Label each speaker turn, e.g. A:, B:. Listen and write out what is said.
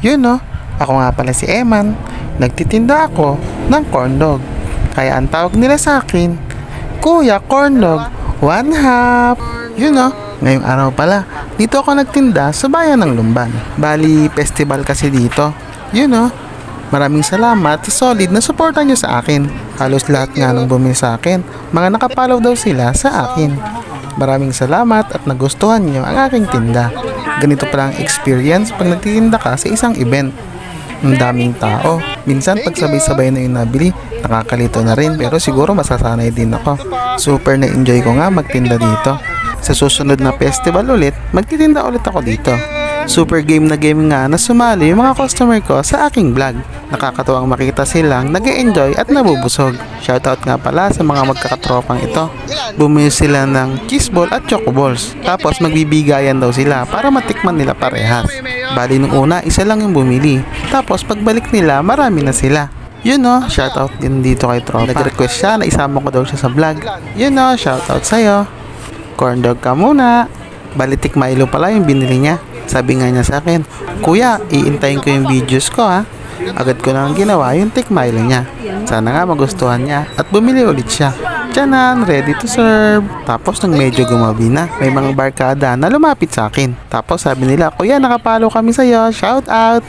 A: Yun no, ako nga pala si Eman. Nagtitinda ako ng corn dog. Kaya ang tawag nila sa akin, Kuya Corn Dog, 1/2. Yun no, ngayong araw pala, dito ako nagtinda sa bayan ng Lumban. Bali, festival kasi dito. Yun no, maraming salamat sa solid na suporta nyo sa akin. Halos lahat nga nung bumili sa akin, mga nakapollow daw sila sa akin. Maraming salamat at nagustuhan nyo ang aking tinda. Ganito pala ang experience pag nagtitinda ka sa isang event. Ang daming tao. Minsan pag sabay-sabay na yung nabili, nakakalito na rin pero siguro masasanay din ako. Super na-enjoy ko nga magtinda dito. Sa susunod na festival ulit, magtitinda ulit ako dito. Super game na game nga na sumali yung mga customer ko sa aking vlog. Nakakatuwang makita silang nag-e-enjoy at nabubusog. Shoutout nga pala sa mga magkakatropang ito. Bumili sila ng cheese ball at choco balls. Tapos magbibigayan daw sila para matikman nila parehas. Bali nung una, isa lang yung bumili. Tapos pagbalik nila, marami na sila. Yun no, shoutout din dito kay Tropa. Nag-request siya na isama ko daw siya sa vlog. Yun no, shoutout sa'yo. Corn dog ka muna. Balitik Milo pala yung binili niya. Sabi nga niya sa akin, Kuya, iintayin ko yung videos ko ha. Agad ko nang ginawa yung Tik Milo niya. Sana nga magustuhan niya at bumili ulit siya. Tiyanan, ready to serve. Tapos nang medyo gumabi na, may mga barkada na lumapit sa akin. Tapos sabi nila, Kuya, nakapalo kami sa'yo. Shout out!